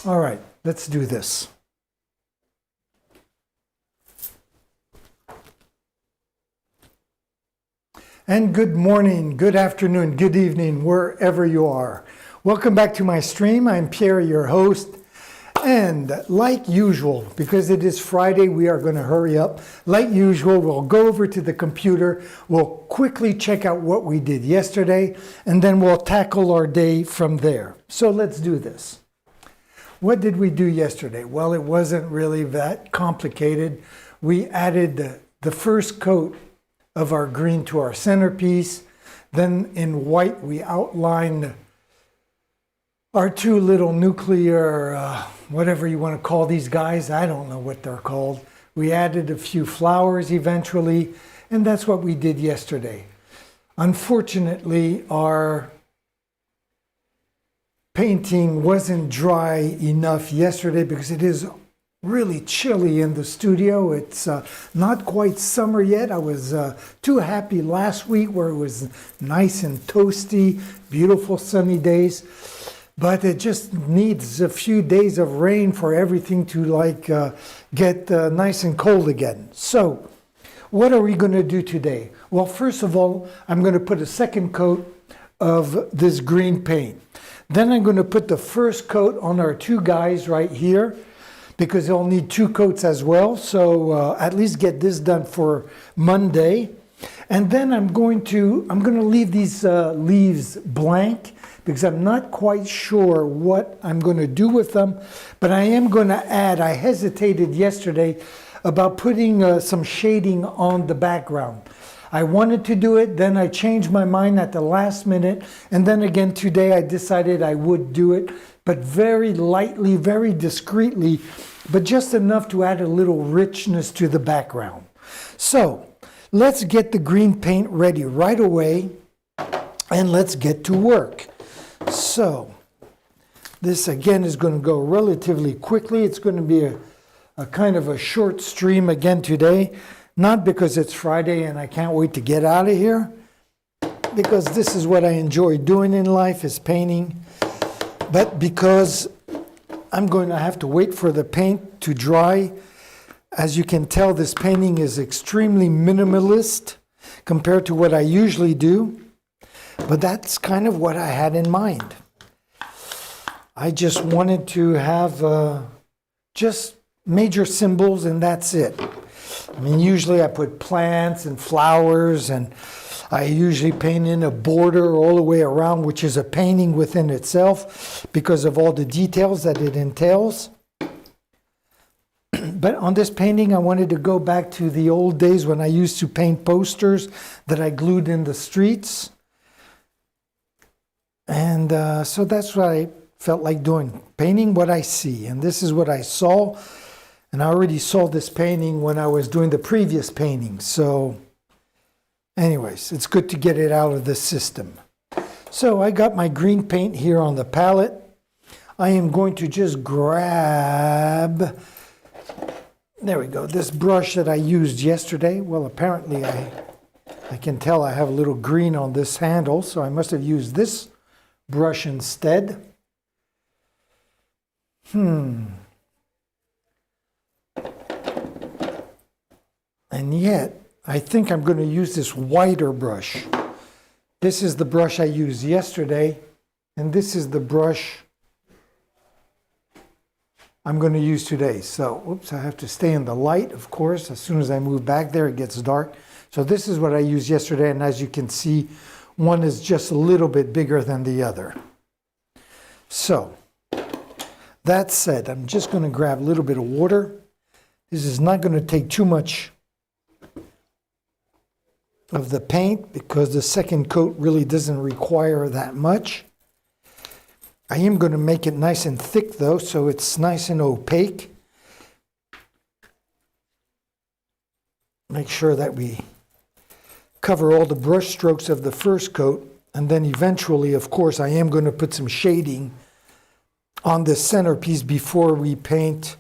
All right, let's do this. And good morning, good afternoon, good evening, wherever you are. Welcome back to my stream. I'm Pierre, your host. And like usual, because it is Friday, we are going to hurry up. Like usual, we'll go over to the computer. We'll quickly check out what we did yesterday, and then we'll tackle our day from there. So let's do this. What did we do yesterday? Well, it wasn't really that complicated. We added the first coat of our green to our centerpiece. Then in white, we outlined our two little nuclear, whatever you want to call these guys. I don't know what they're called. We added a few flowers eventually, and that's what we did yesterday. Unfortunately, our painting wasn't dry enough yesterday because it is really chilly in the studio. It's not quite summer yet. I was too happy last week where it was nice and toasty, beautiful sunny days. But it just needs a few days of rain for everything to get nice and cold again. So what are we going to do today? Well, first of all, I'm going to put a second coat of this green paint. Then I'm going to put the first coat on our two guys right here, because they'll need two coats as well. So at least get this done for Monday. And then I'm going to leave these leaves blank because I'm not quite sure what I'm going to do with them. But I am going to add, I hesitated yesterday about putting some shading on the background. I wanted to do it, then I changed my mind at the last minute, and then again today I decided I would do it, but very lightly, very discreetly, but just enough to add a little richness to the background. So let's get the green paint ready right away, and let's get to work. So this again is going to go relatively quickly. It's going to be a kind of a short stream again today. Not because it's Friday and I can't wait to get out of here, because this is what I enjoy doing in life, is painting, but because I'm going to have to wait for the paint to dry. As you can tell, this painting is extremely minimalist compared to what I usually do, but that's kind of what I had in mind. I just wanted to have just major symbols and that's it. I mean, usually I put plants and flowers, and I usually paint in a border all the way around, which is a painting within itself because of all the details that it entails. But on this painting, I wanted to go back to the old days when I used to paint posters that I glued in the streets. And so that's what I felt like doing, painting what I see. And this is what I saw. And I already saw this painting when I was doing the previous painting. So anyways, it's good to get it out of the system. So I got my green paint here on the palette. I am going to just grab, there we go, this brush that I used yesterday. Well, apparently I can tell I have a little green on this handle, so I must have used this brush instead. And yet, I think I'm going to use this wider brush. This is the brush I used yesterday, and this is the brush I'm going to use today. So, oops, I have to stay in the light, of course. As soon as I move back there, it gets dark. So this is what I used yesterday, and as you can see, one is just a little bit bigger than the other. So, that said, I'm just going to grab a little bit of water. This is not going to take too much of the paint because the second coat really doesn't require that much. I am going to make it nice and thick though, so it's nice and opaque. Make sure that we cover all the brush strokes of the first coat, and then eventually, of course, I am going to put some shading on the centerpiece before we paint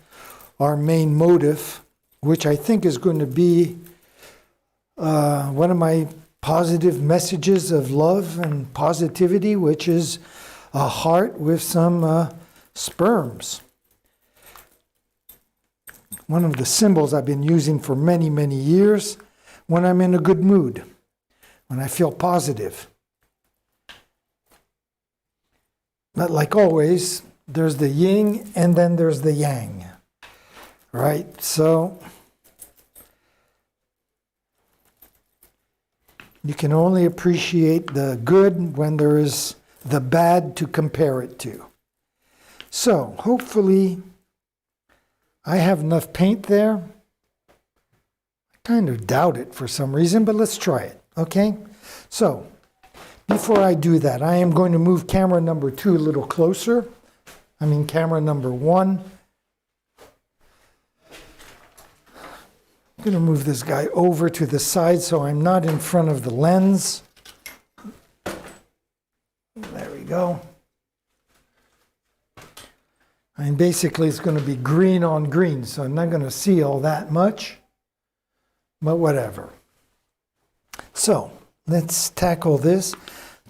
our main motif, which I think is going to be one of my positive messages of love and positivity, which is a heart with some sperms. one of the symbols I've been using for many, many years when I'm in a good mood, when I feel positive. But like always, there's the yin and then there's the yang, right? So you can only appreciate the good when there is the bad to compare it to. So hopefully I have enough paint there. I kind of doubt it for some reason, but let's try it, okay? So before I do that, I am going to move camera number 2 a little closer. I mean camera number 1. I'm going to move this guy over to the side so I'm not in front of the lens. There we go. And basically it's going to be green on green, so I'm not going to see all that much, but whatever. So let's tackle this.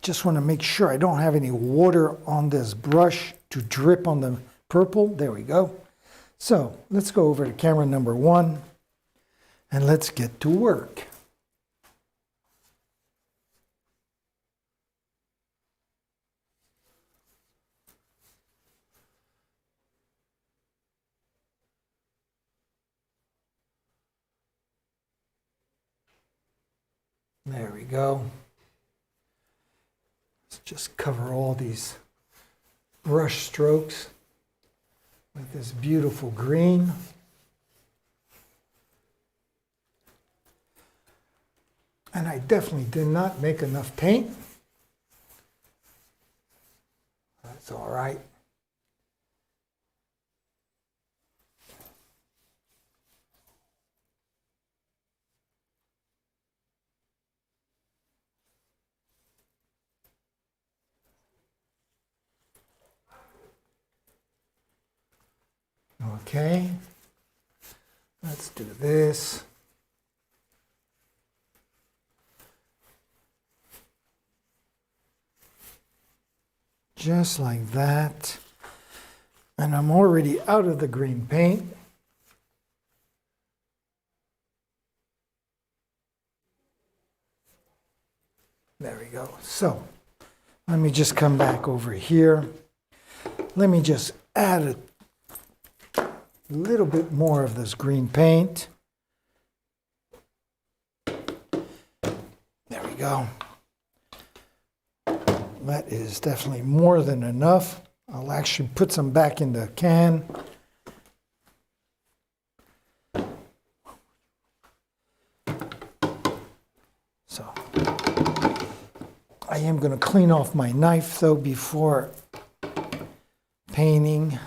Just want to make sure I don't have any water on this brush to drip on the purple. There we go. So let's go over to camera number 1 and let's get to work. There we go. Let's just cover all these brush strokes with this beautiful green. And I definitely did not make enough paint. That's all right. Okay, let's do this. Just like that. And I'm already out of the green paint. There we go. So, let me just come back over here. Let me just add a little bit more of this green paint. There we go. That is definitely more than enough. I'll actually put some back in the can. So I am going to clean off my knife though before painting.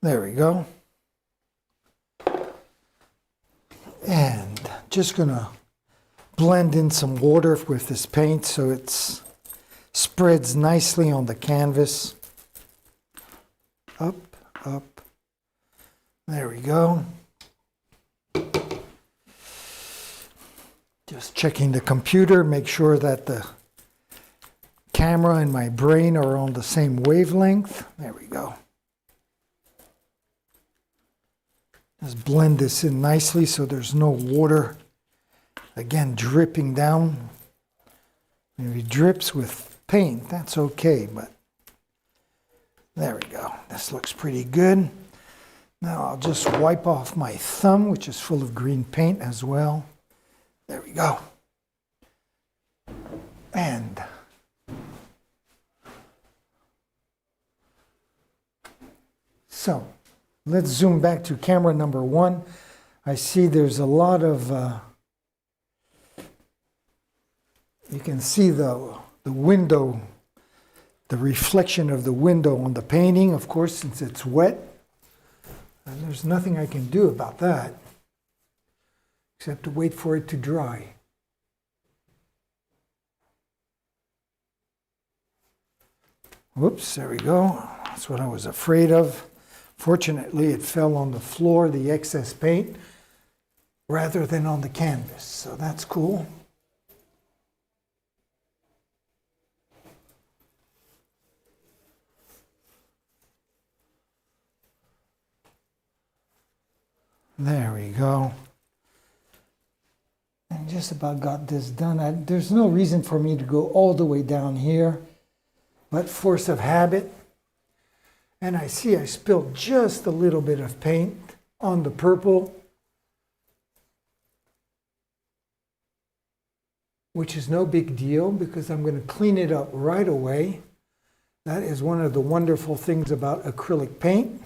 There we go. And just going to blend in some water with this paint so it spreads nicely on the canvas. Up, up. There we go. Just checking the computer, make sure that the camera and my brain are on the same wavelength. There we go. Just blend this in nicely so there's no water, again, dripping down. If it drips with paint, that's okay, but there we go. This looks pretty good. Now I'll just wipe off my thumb, which is full of green paint as well. There we go. And so, let's zoom back to camera number 1. I see there's a lot of, you can see the window, the reflection of the window on the painting, of course, since it's wet. And there's nothing I can do about that, except to wait for it to dry. Whoops, there we go. That's what I was afraid of. Fortunately, it fell on the floor, the excess paint, rather than on the canvas, so that's cool. There we go. I just about got this done. There's no reason for me to go all the way down here, but force of habit. And I see I spilled just a little bit of paint on the purple, which is no big deal because I'm going to clean it up right away. That is one of the wonderful things about acrylic paint.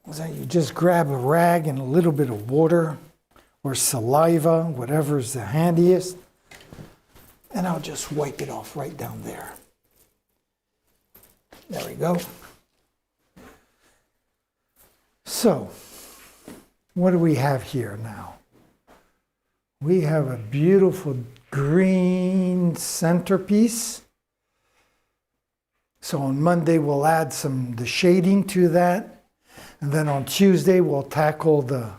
Is that you just grab a rag and a little bit of water or saliva, whatever is the handiest, and I'll just wipe it off right down there. There we go. So, what do we have here now? We have a beautiful green centerpiece. So on Monday we'll add the shading to that, and then on Tuesday we'll tackle the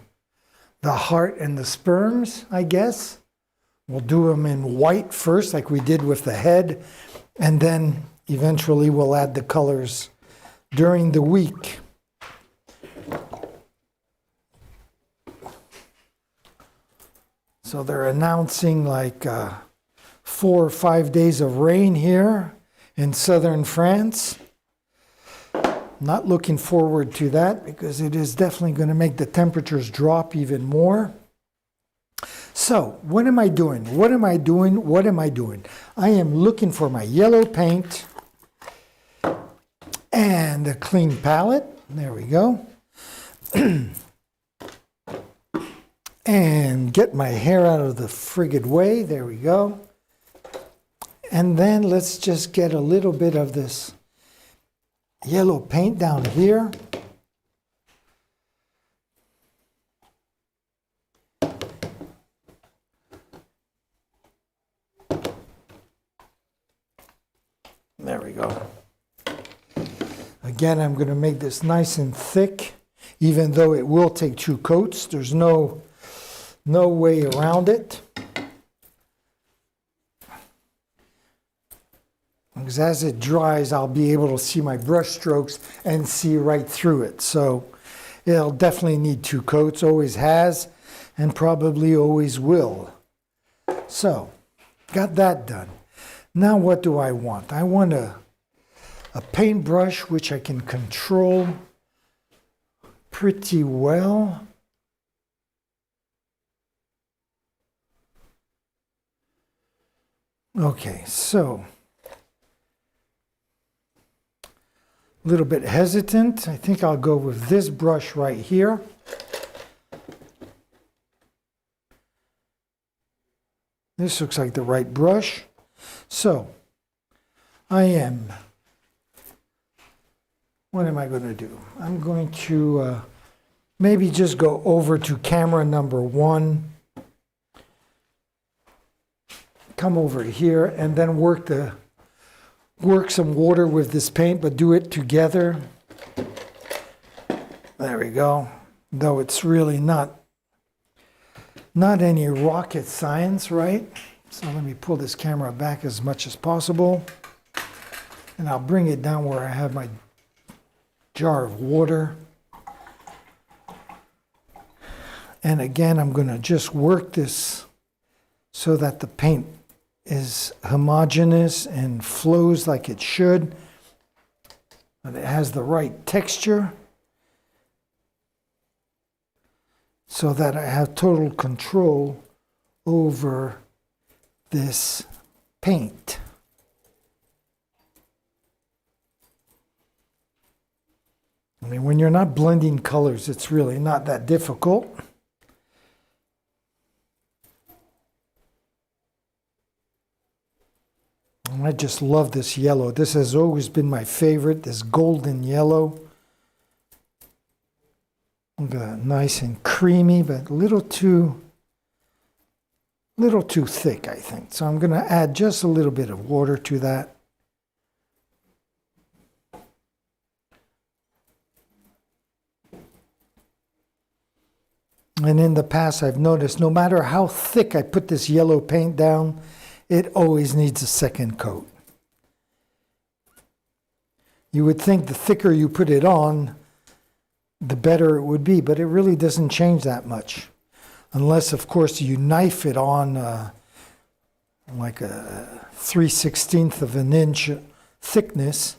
heart and the sperms, I guess. We'll do them in white first, like we did with the head, and then eventually we'll add the colors during the week. So they're announcing like 4 or 5 days of rain here in southern France. Not looking forward to that because it is definitely going to make the temperatures drop even more. So, what am I doing? What am I doing? What am I doing? I am looking for my yellow paint and a clean palette. There we go. And get my hair out of the friggin' way. There we go. And then let's just get a little bit of this yellow paint down here. There we go. Again, I'm going to make this nice and thick, even though it will take 2 coats. There's no way around it. Because as it dries, I'll be able to see my brush strokes and see right through it. So it'll definitely need 2 coats, always has, and probably always will. So, got that done. Now what do I want? I want a paintbrush which I can control pretty well. Okay, so a little bit hesitant. I think I'll go with this brush right here. This looks like the right brush. So, what am I going to do? I'm going to maybe just go over to camera number 1, come over here, and then work some water with this paint, but do it together. There we go. Though it's really not any rocket science, right? So let me pull this camera back as much as possible. And I'll bring it down where I have my jar of water. And again, I'm going to just work this so that the paint is homogeneous and flows like it should. And it has the right texture so that I have total control over this paint. I mean, when you're not blending colors, it's really not that difficult. And I just love this yellow. This has always been my favorite, this golden yellow. Nice and creamy, but a little too thick, I think. So I'm going to add just a little bit of water to that. And in the past, I've noticed no matter how thick I put this yellow paint down, it always needs a second coat. You would think the thicker you put it on, the better it would be, but it really doesn't change that much. Unless, of course, you knife it on like a 3/16 of an inch thickness,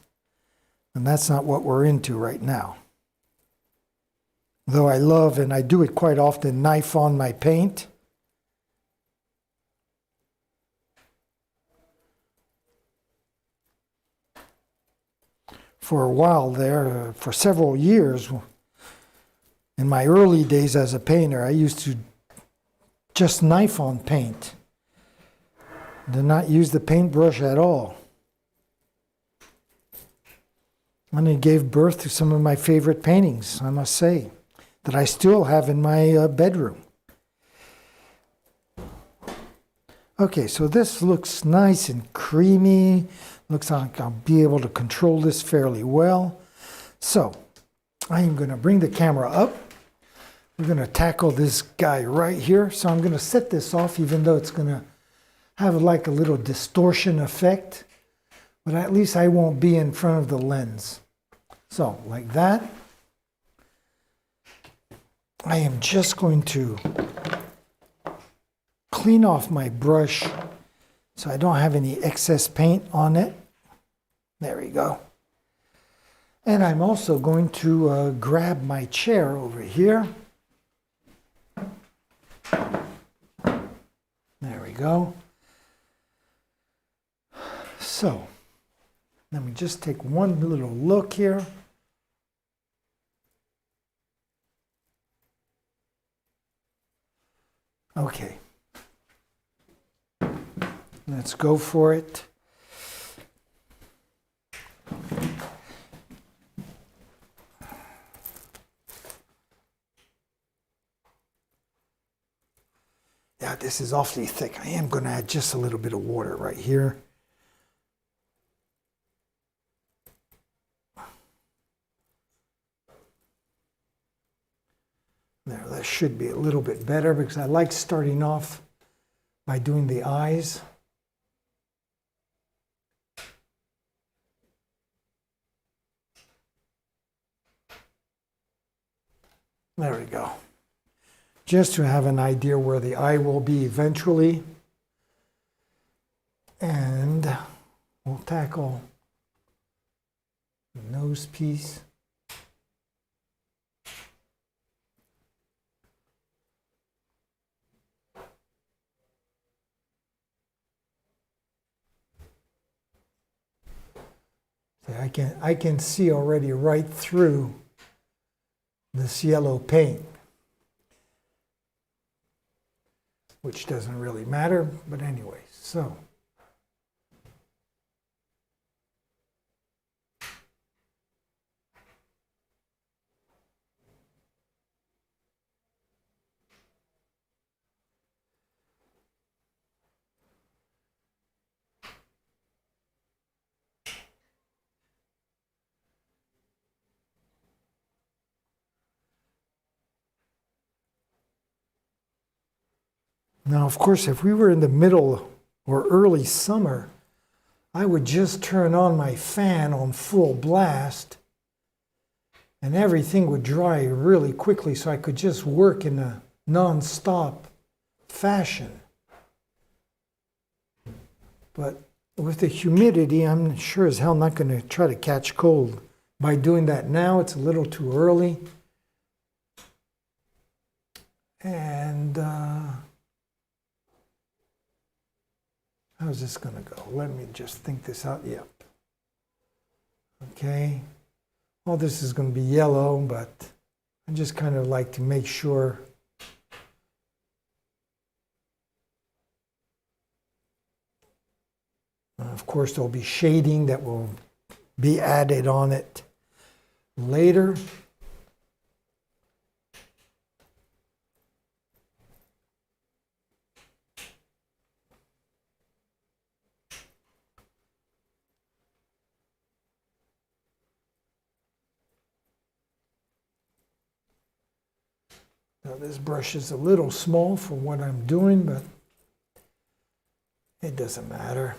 and that's not what we're into right now. Though I love, and I do it quite often, knife on my paint. For a while there, for several years, in my early days as a painter, I used to just knife on paint. Did not use the paintbrush at all. And it gave birth to some of my favorite paintings, I must say, that I still have in my bedroom. Okay, so this looks nice and creamy. Looks like I'll be able to control this fairly well. So, I am going to bring the camera up. We're going to tackle this guy right here. So I'm going to set this off, even though it's going to have like a little distortion effect. But at least I won't be in front of the lens. So, like that. I am just going to clean off my brush so I don't have any excess paint on it. There we go. And I'm also going to grab my chair over here. There we go. So, let me just take one little look here. Okay. Let's go for it. Yeah, this is awfully thick. I am going to add just a little bit of water right here. There, that should be a little bit better because I like starting off by doing the eyes. There we go. Just to have an idea where the eye will be eventually. And we'll tackle the nose piece. See, I can see already right through this yellow paint, which doesn't really matter, but anyway, so. Now, of course, if we were in the middle or early summer, I would just turn on my fan on full blast and everything would dry really quickly so I could just work in a non-stop fashion. But with the humidity, I'm sure as hell not going to try to catch cold by doing that now. It's a little too early. And how's this going to go? Let me just think this out. Yep. Okay. All this is going to be yellow, but I just kind of like to make sure. Of course, there'll be shading that will be added on it later. Now, this brush is a little small for what I'm doing, but it doesn't matter.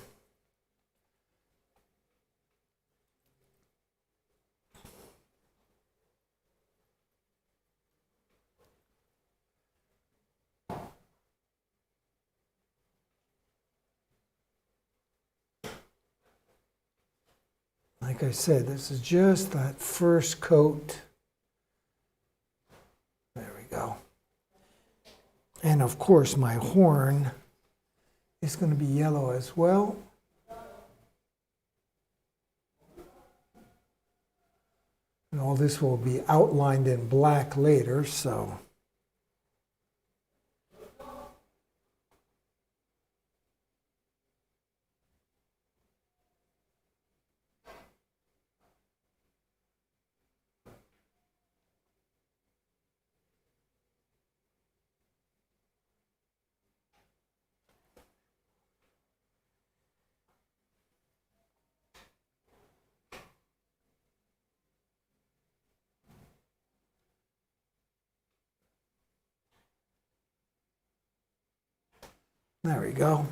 like I said, this is just that first coat. There we go. And of course, my horn is going to be yellow as well. And all this will be outlined in black later, so. There we go.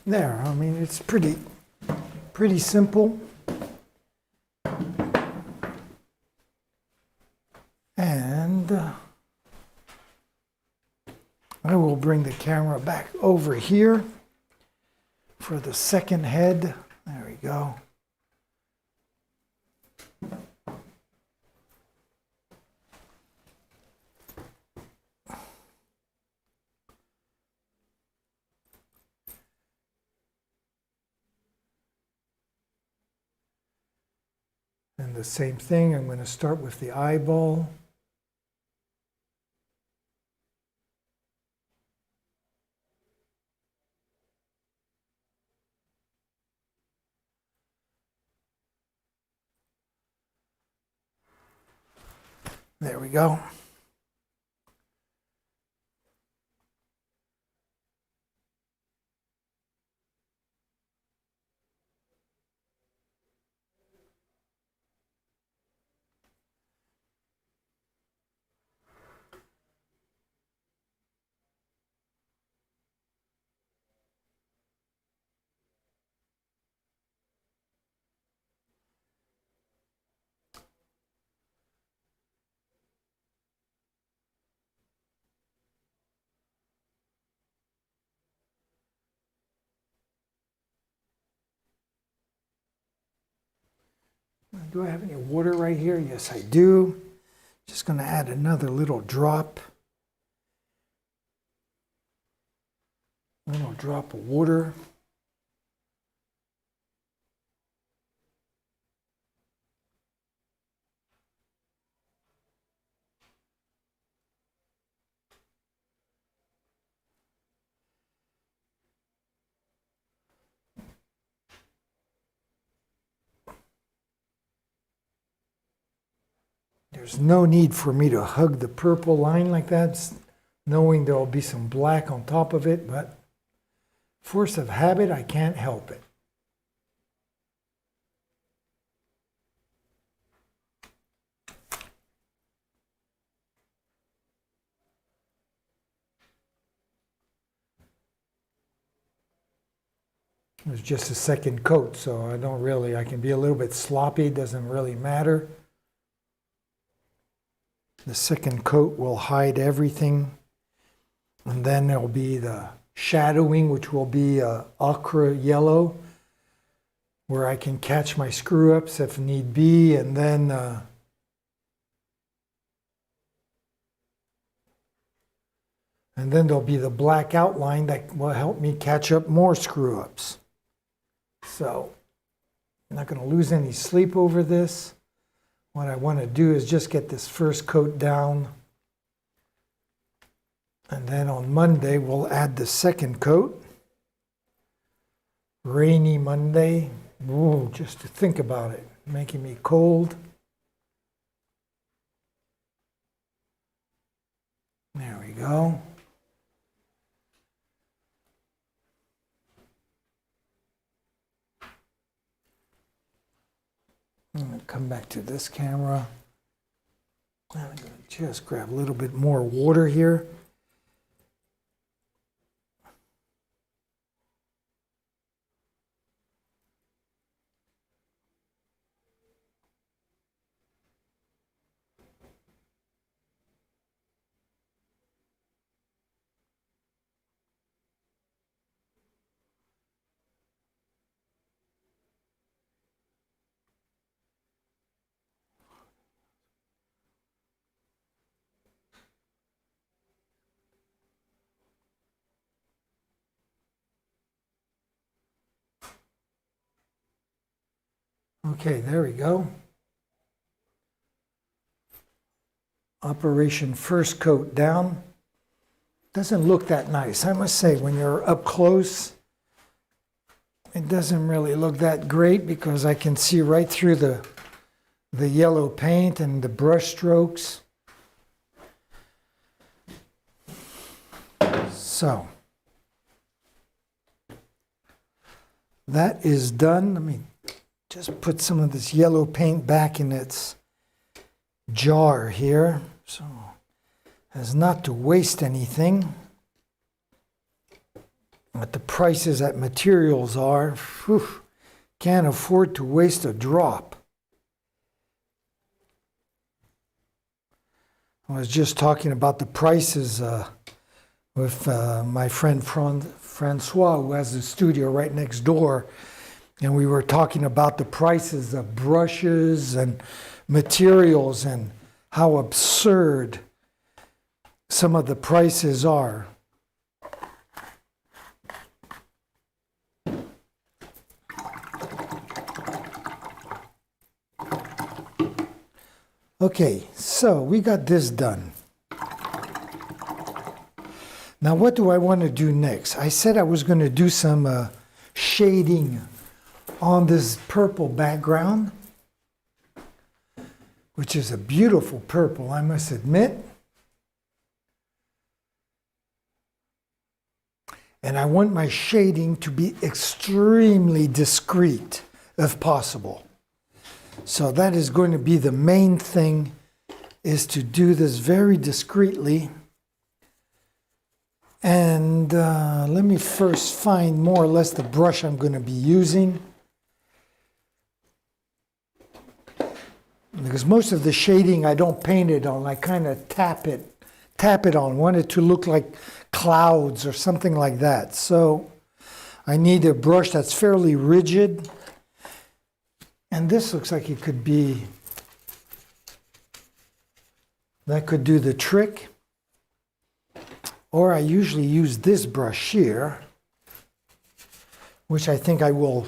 There, I mean, it's pretty simple. And I will bring the camera back over here for the second head. There we go. And the same thing, I'm going to start with the eyeball. There we go. Do I have any water right here? Yes, I do. Just going to add another little drop. Little drop of water. There's no need for me to hug the purple line like that, knowing there will be some black on top of it, but force of habit, I can't help it. It was just a second coat, so I can be a little bit sloppy, doesn't really matter. The second coat will hide everything. And then there'll be the shadowing, which will be ochre yellow, where I can catch my screw-ups if need be. And then there'll be the black outline that will help me catch up more screw-ups. So I'm not going to lose any sleep over this. What I want to do is just get this first coat down. And then on Monday, we'll add the second coat. Rainy Monday. Ooh, just to think about it, making me cold. There we go. I'm going to come back to this camera. I'm going to just grab a little bit more water here. Okay, there we go. Operation first coat down. Doesn't look that nice, I must say. When you're up close, it doesn't really look that great because I can see right through the yellow paint and the brush strokes. So that is done. Let me just put some of this yellow paint back in its jar here, so as not to waste anything. What the prices at materials are, whew, can't afford to waste a drop. I was just talking about the prices with my friend Francois, who has a studio right next door, and we were talking about the prices of brushes and materials and how absurd some of the prices are. Okay, so we got this done. Now what do I want to do next? I said I was going to do some shading on this purple background, which is a beautiful purple, I must admit. And I want my shading to be extremely discreet, if possible. So that is going to be the main thing, is to do this very discreetly. And let me first find more or less the brush I'm going to be using. Because most of the shading I don't paint it on, I kind of tap it on. I want it to look like clouds or something like that. So I need a brush that's fairly rigid. And this looks like it could be, that could do the trick. Or I usually use this brush here, which I think I will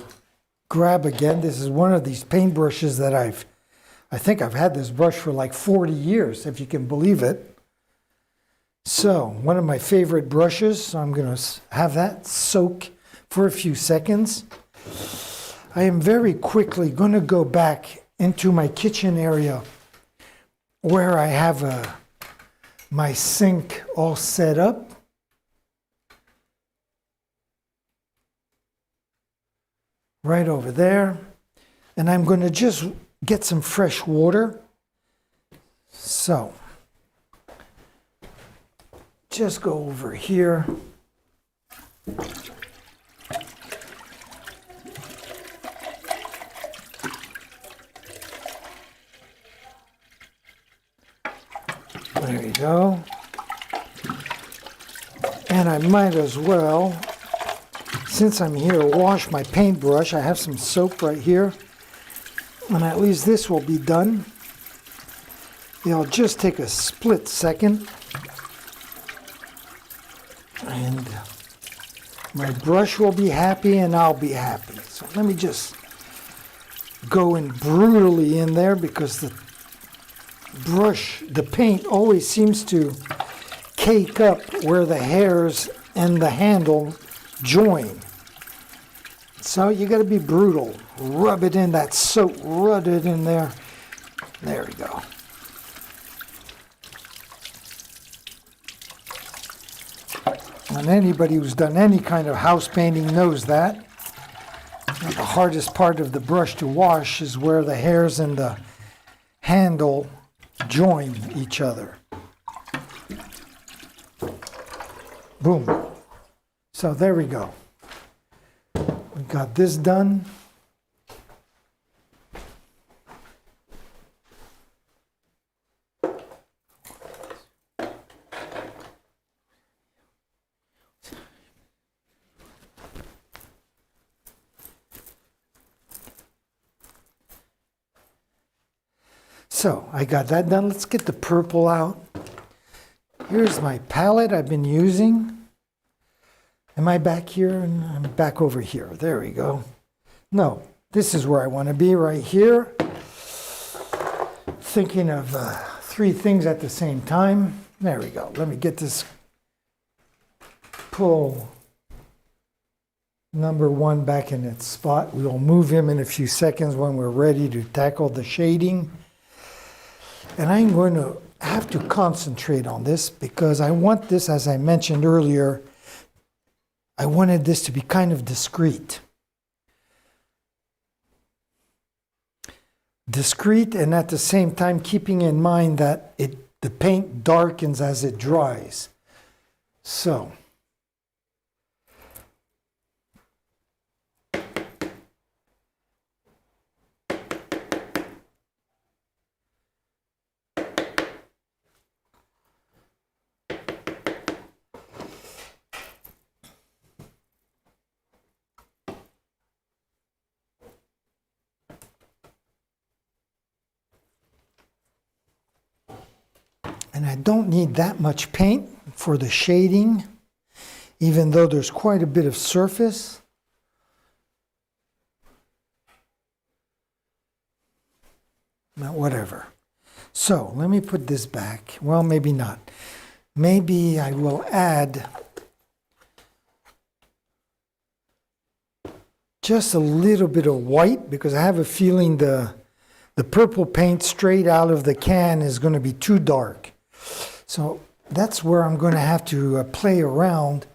grab again. This is one of these paint brushes that I think I've had this brush for like 40 years, if you can believe it. So, one of my favorite brushes, so I'm going to have that soak for a few seconds. I am very quickly going to go back into my kitchen area where I have my sink all set up. Right over there. And I'm going to just get some fresh water. So, just go over here. There you go. And I might as well, since I'm here, wash my paintbrush. I have some soap right here. And at least this will be done. It'll just take a split second. And my brush will be happy and I'll be happy. So let me just go in brutally in there, because the brush, the paint always seems to cake up where the hairs and the handle join. So you got to be brutal. Rub it in, that soap, rub it in there. There we go. And anybody who's done any kind of house painting knows that. And the hardest part of the brush to wash is where the hairs and the handle join each other. Boom. So there we go. We got this done. So I got that done. Let's get the purple out. Here's my palette I've been using. Am I back here? And I'm back over here. There we go. No, This is where I want to be, right here. Thinking of three things at the same time. There we go. Let me get this, pull number one back in its spot. We'll move him in a few seconds when we're ready to tackle the shading. And I'm going to have to concentrate on this because I want this, as I mentioned earlier, I wanted this to be kind of discreet. Discreet, and at the same time keeping in mind that the paint darkens as it dries. So and I don't need that much paint for the shading, even though there's quite a bit of surface. Now, whatever. So let me put this back. Well, maybe not. Maybe I will add just a little bit of white because I have a feeling the purple paint straight out of the can is going to be too dark. So that's where I'm going to have to play around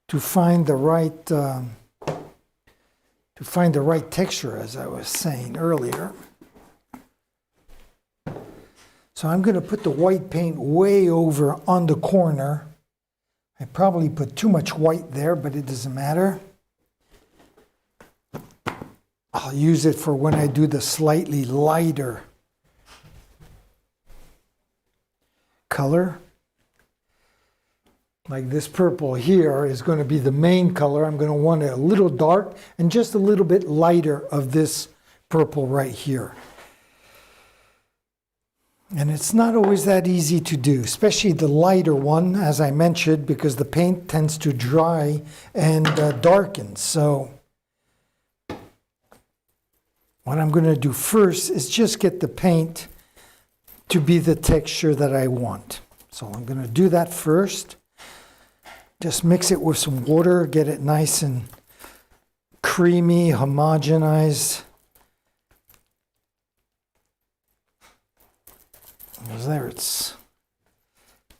to find the right texture, as I was saying earlier. So I'm going to put the white paint way over on the corner. I probably put too much white there, but it doesn't matter. I'll use it for when I do the slightly lighter color. Like this purple here is going to be the main color. I'm going to want it a little dark and just a little bit lighter of this purple right here. And it's not always that easy to do, especially the lighter one, as I mentioned, because the paint tends to dry and darken. So what I'm going to do first is just get the paint to be the texture that I want. So I'm going to do that first. Just mix it with some water, get it nice and creamy, homogenized. There, it's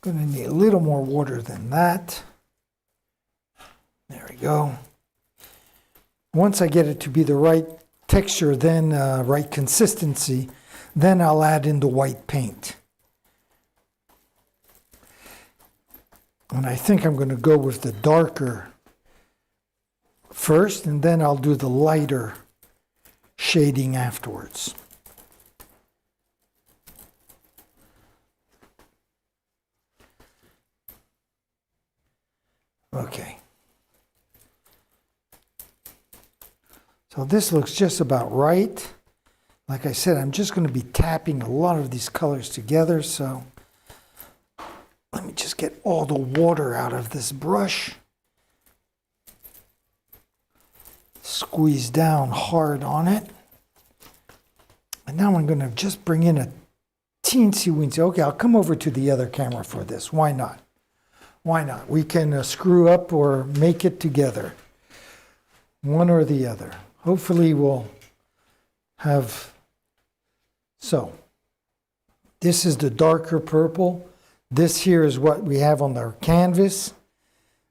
going to need a little more water than that. There we go. Once I get it to be the right texture, then right consistency, then I'll add in the white paint. And I think I'm going to go with the darker first, and then I'll do the lighter shading afterwards. Okay. So this looks just about right. Like I said, I'm just going to be tapping a lot of these colors together, so let me just get all the water out of this brush. Squeeze down hard on it. And now I'm going to just bring in a teensy-weensy. Okay, I'll come over to the other camera for this. Why not? Why not? We can screw up or make it together. One or the other. Hopefully we'll have... So, this is the darker purple. This here is what we have on our canvas.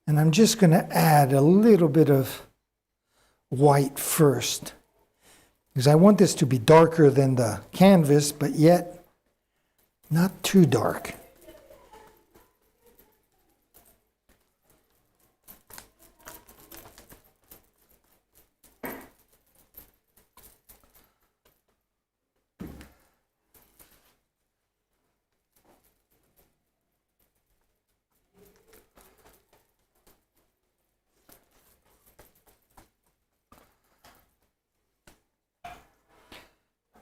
And I'm just going to add a little bit of white first, because I want this to be darker than the canvas, but yet not too dark.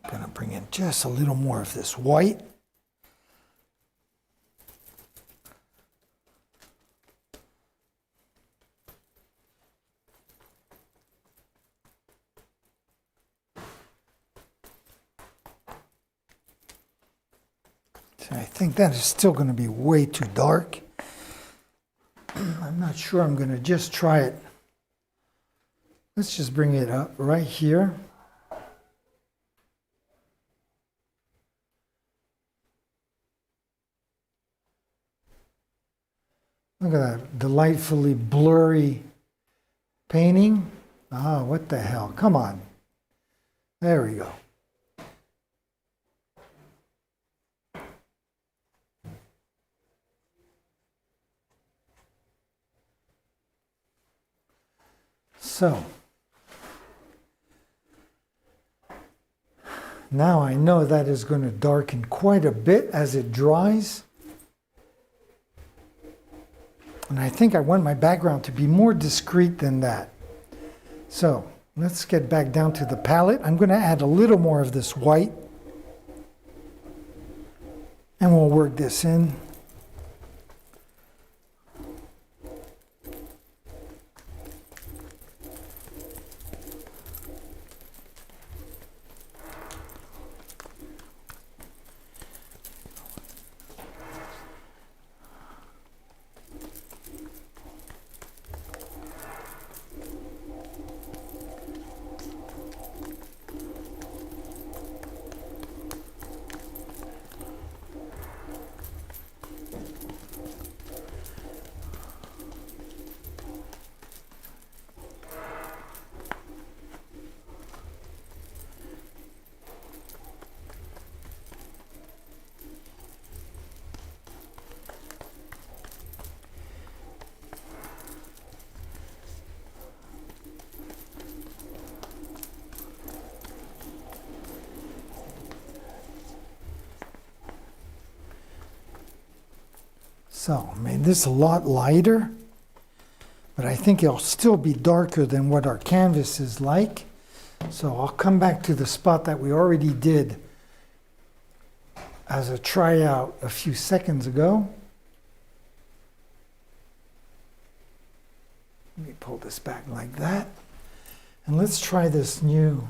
I'm going to bring in just a little more of this white. So I think that is still going to be way too dark. I'm not sure. I'm going to just try it. Let's just bring it up right here. Look at that delightfully blurry painting. Ah, what the hell? Come on. There we go. So, now I know that is going to darken quite a bit as it dries. And I think I want my background to be more discreet than that. So, let's get back down to the palette. I'm going to add a little more of this white. And we'll work this in. So I made this a lot lighter, but I think it'll still be darker than what our canvas is like. So I'll come back to the spot that we already did as a tryout a few seconds ago. Let me pull this back like that. And let's try this new.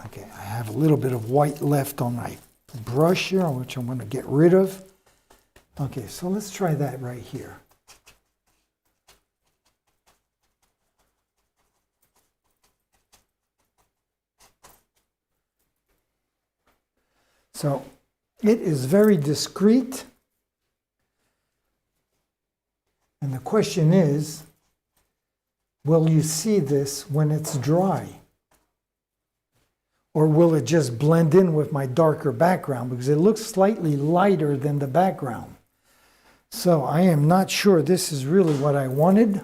Okay, I have a little bit of white left on my brush here, which I'm going to get rid of. Okay, so let's try that right here. So it is very discreet. And the question is, will you see this when it's dry? Or will it just blend in with my darker background? Because it looks slightly lighter than the background. So I am not sure this is really what I wanted.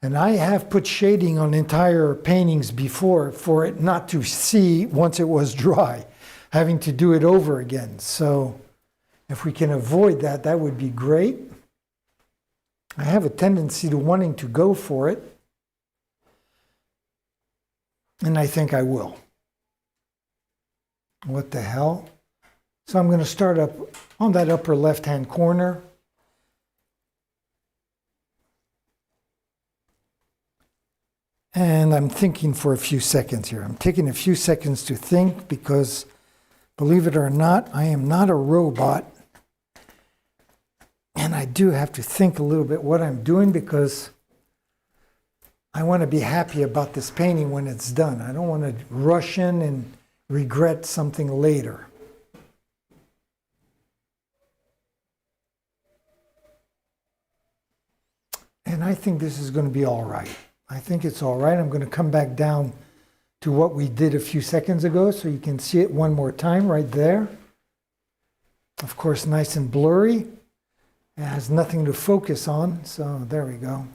And I have put shading on entire paintings before for it not to see once it was dry, having to do it over again. So if we can avoid that, that would be great. I have a tendency to wanting to go for it. And I think I will. What the hell? So I'm going to start up on that upper left-hand corner. And I'm thinking for a few seconds here. I'm taking a few seconds to think because, believe it or not, I am not a robot. And I do have to think a little bit what I'm doing because I want to be happy about this painting when it's done. I don't want to rush in and regret something later. And I think this is going to be all right. I think it's all right. I'm going to come back down to what we did a few seconds ago so you can see it one more time right there. Of course, nice and blurry. It has nothing to focus on, so there we go.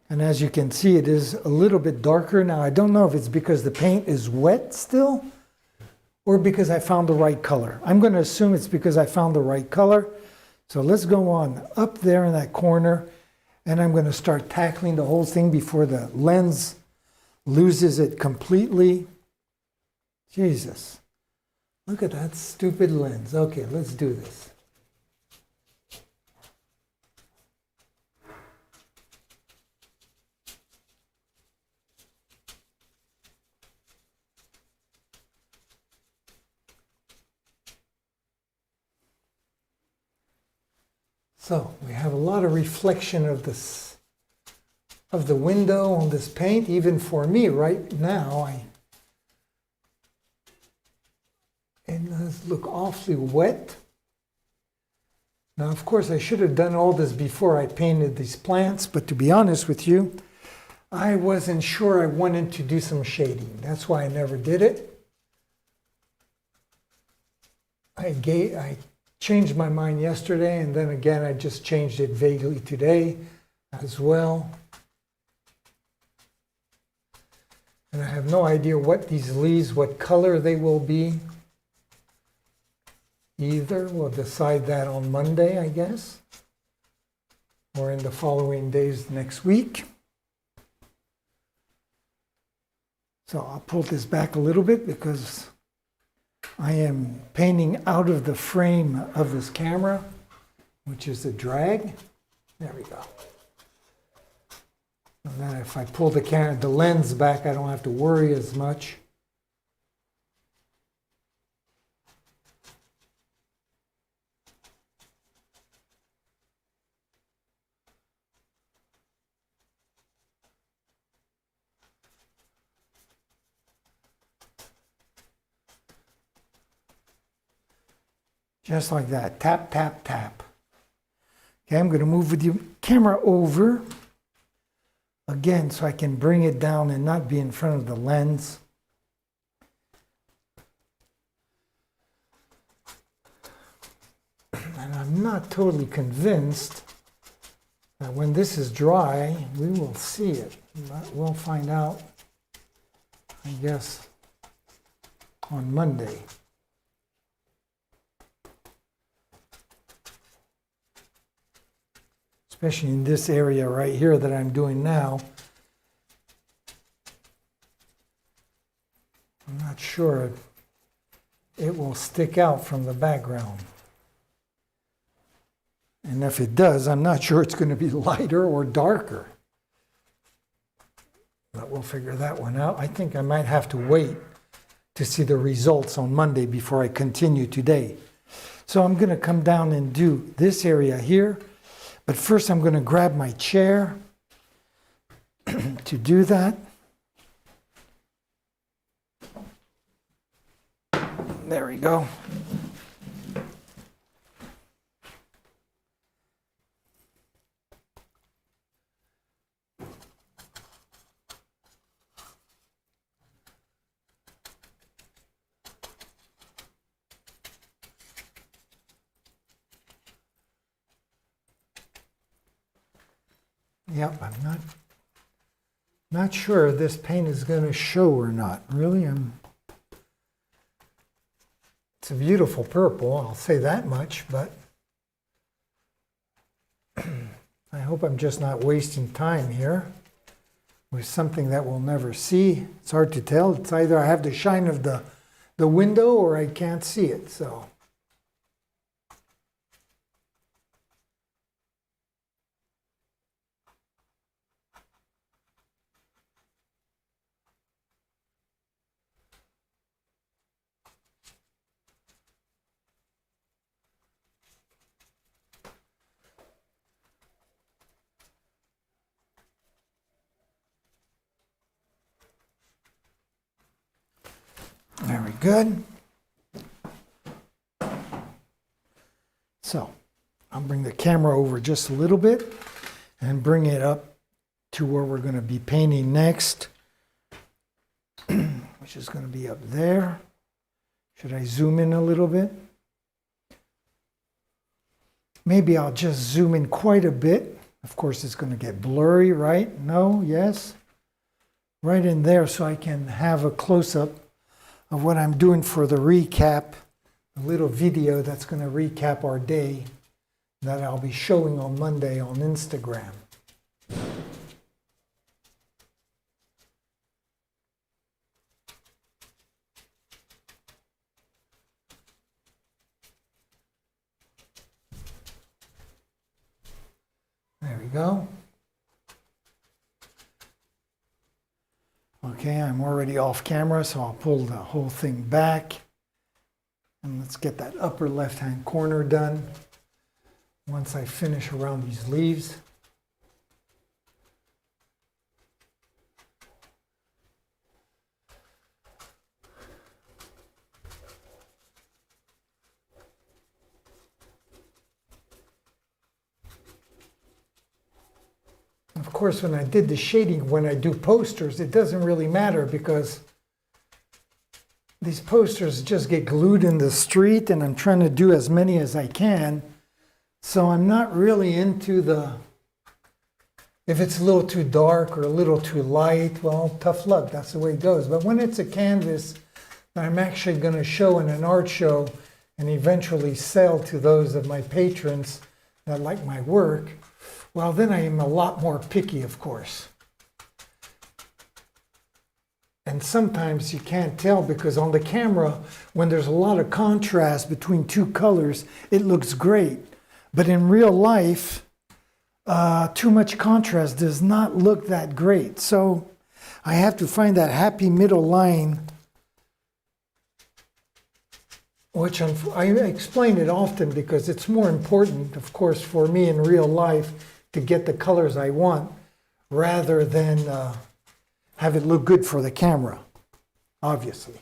And as you can see, it is a little bit darker. Now, I don't know if it's because the paint is wet still or because I found the right color. I'm going to assume it's because I found the right color. So let's go on up there in that corner, and I'm going to start tackling the whole thing before the lens loses it completely. Jesus, look at that stupid lens. Okay, let's do this. So we have a lot of reflection of this, of the window on this paint. Even for me right now, it does look awfully wet. Now, of course, I should have done all this before I painted these plants, but to be honest with you, I wasn't sure I wanted to do some shading. That's why I never did it. I changed my mind yesterday, and then again, I just changed it vaguely today as well. And I have no idea what these leaves, what color they will be either. We'll decide that on Monday, I guess, or in the following days next week. So I'll pull this back a little bit because I am painting out of the frame of this camera, which is the drag. There we go. And then if I pull the lens back, I don't have to worry as much. Just like that, tap, tap, tap. Okay, I'm going to move the camera over again so I can bring it down and not be in front of the lens. And I'm not totally convinced that when this is dry, we will see it. But we'll find out, I guess, on Monday. Especially in this area right here that I'm doing now. I'm not sure it will stick out from the background. And if it does, I'm not sure it's going to be lighter or darker. But we'll figure that one out. I think I might have to wait to see the results on Monday before I continue today. So I'm going to come down and do this area here. But first I'm going to grab my chair to do that. There we go. Yep, I'm not sure if this paint is going to show or not. Really, it's a beautiful purple, I'll say that much, but I hope I'm just not wasting time here with something that we'll never see. It's hard to tell. It's either I have the shine of the window or I can't see it, so. Very good. So I'll bring the camera over just a little bit and bring it up to where we're going to be painting next, which is going to be up there. Should I zoom in a little bit? Maybe I'll just zoom in quite a bit. Of course, it's going to get blurry, right? No? Yes? Right in there so I can have a close-up of what I'm doing for the recap, a little video that's going to recap our day that I'll be showing on Monday on Instagram. There we go. Okay, I'm already off camera, so I'll pull the whole thing back. And let's get that upper left-hand corner done. once I finish around these leaves. Of course, when I did the shading, when I do posters, it doesn't really matter because these posters just get glued in the street, and I'm trying to do as many as I can. So I'm not really into if it's a little too dark or a little too light, well, tough luck, that's the way it goes. But when it's a canvas that I'm actually going to show in an art show and eventually sell to those of my patrons that like my work, well, then I am a lot more picky, of course. And sometimes you can't tell because on the camera, when there's a lot of contrast between two colors, it looks great. But in real life, too much contrast does not look that great. So I have to find that happy middle line, which I explain it often because it's more important, of course, for me in real life to get the colors I want rather than have it look good for the camera, obviously.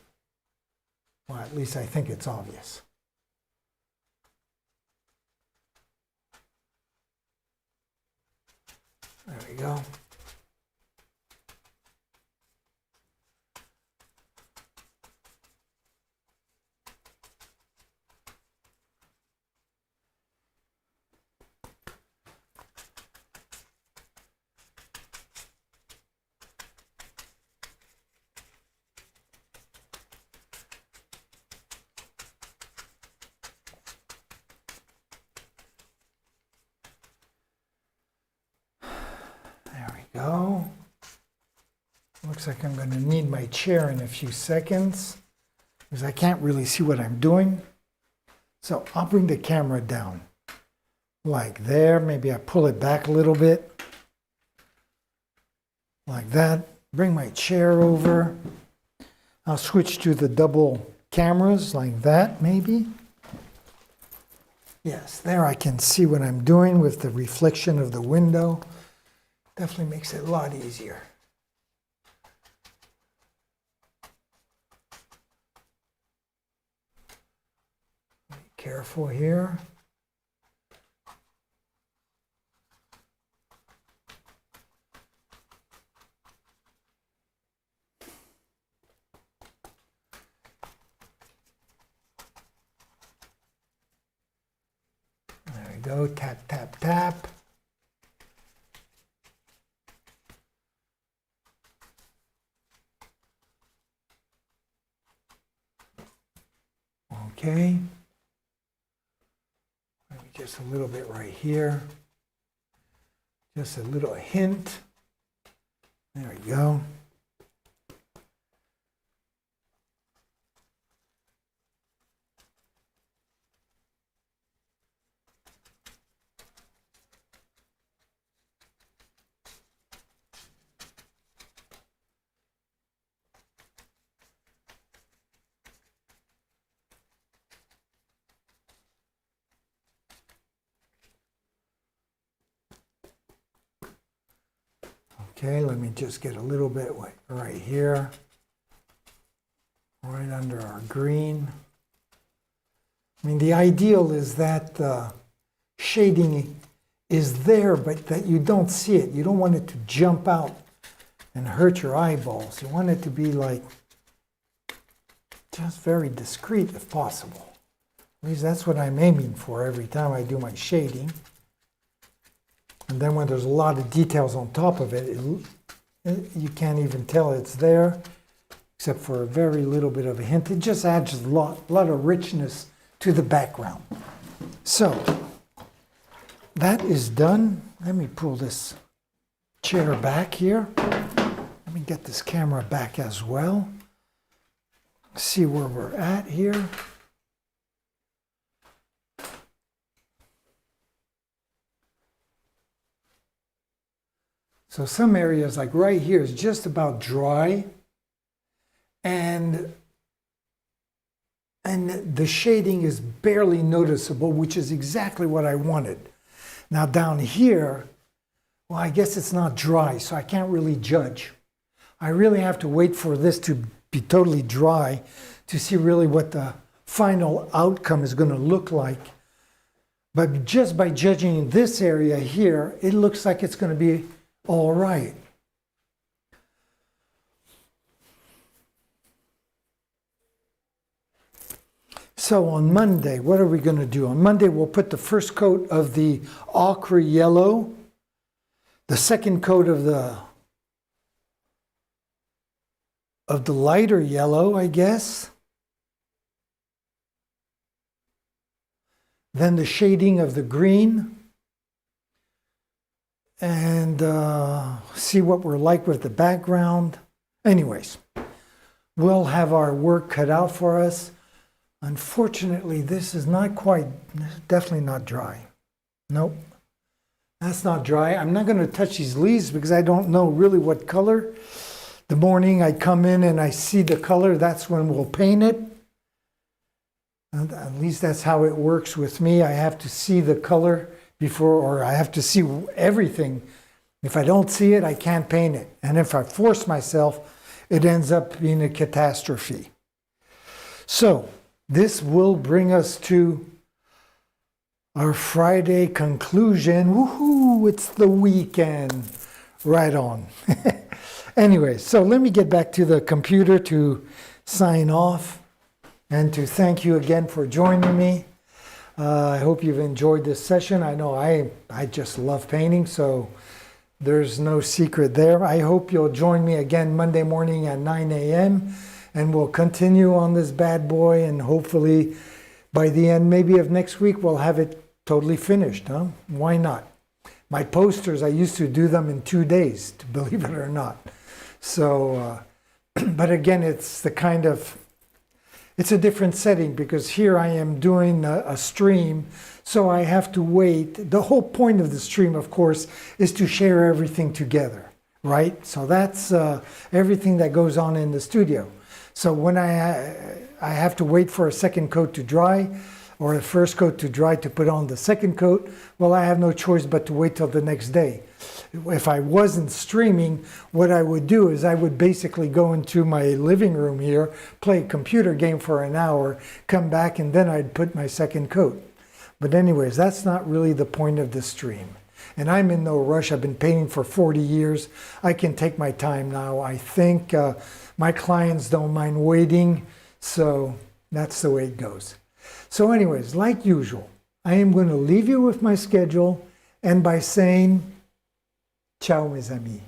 Well, at least I think it's obvious. There we go. Go. Looks like I'm going to need my chair in a few seconds because I can't really see what I'm doing. So I'll bring the camera down like there. Maybe I pull it back a little bit like that. Bring my chair over. I'll switch to the double cameras like that maybe. Yes, there I can see what I'm doing with the reflection of the window. Definitely makes it a lot easier. Be careful here. There we go, tap, tap, tap. Okay, maybe just a little bit right here, just a little hint. There we go. Okay, let me just get a little bit right here, right under our green. I mean, the ideal is that shading is there, but that you don't see it. You don't want it to jump out and hurt your eyeballs. You want it to be like just very discreet if possible. At least that's what I'm aiming for every time I do my shading. And then when there's a lot of details on top of it, you can't even tell it's there, except for a very little bit of a hint. It just adds a lot of richness to the background. So, that is done. Let me pull this chair back here. Let me get this camera back as well. See where we're at here. So some areas, like right here, is just about dry, and the shading is barely noticeable, which is exactly what I wanted. Now down here, well, I guess it's not dry, so I can't really judge. I really have to wait for this to be totally dry to see really what the final outcome is going to look like. But just by judging this area here, it looks like it's going to be all right. So on Monday, what are we going to do? On Monday, we'll put the first coat of the ochre yellow, the second coat of the lighter yellow, I guess. Then the shading of the green. And see what we're like with the background. Anyways, we'll have our work cut out for us. Unfortunately, this is not quite, definitely not dry. Nope, that's not dry. I'm not going to touch these leaves because I don't know really what color. The morning I come in and I see the color, that's when we'll paint it. And at least that's how it works with me. I have to see the color before, or I have to see everything. If I don't see it, I can't paint it. And if I force myself, it ends up being a catastrophe. So this will bring us to our Friday conclusion. Woohoo, it's the weekend. Right on. Anyway, so let me get back to the computer to sign off and to thank you again for joining me. I hope you've enjoyed this session. I know I just love painting, so there's no secret there. I hope you'll join me again Monday morning at 9 a.m. and we'll continue on this bad boy, and hopefully by the end maybe of next week we'll have it totally finished. Huh? Why not? My posters, I used to do them in 2 days, believe it or not. So, but again, it's a different setting because here I am doing a stream, so I have to wait. The whole point of the stream, of course, is to share everything together, right? So that's everything that goes on in the studio. So when I have to wait for a second coat to dry, or the first coat to dry to put on the second coat, well, I have no choice but to wait till the next day. If I wasn't streaming, what I would do is I would basically go into my living room here, play a computer game for an hour, come back, and then I'd put my second coat. But anyways, that's not really the point of the stream. And I'm in no rush. I've been painting for 40 years. I can take my time now. I think my clients don't mind waiting, so that's the way it goes. So anyways, like usual, I am going to leave you with my schedule and by saying, ciao mes amis.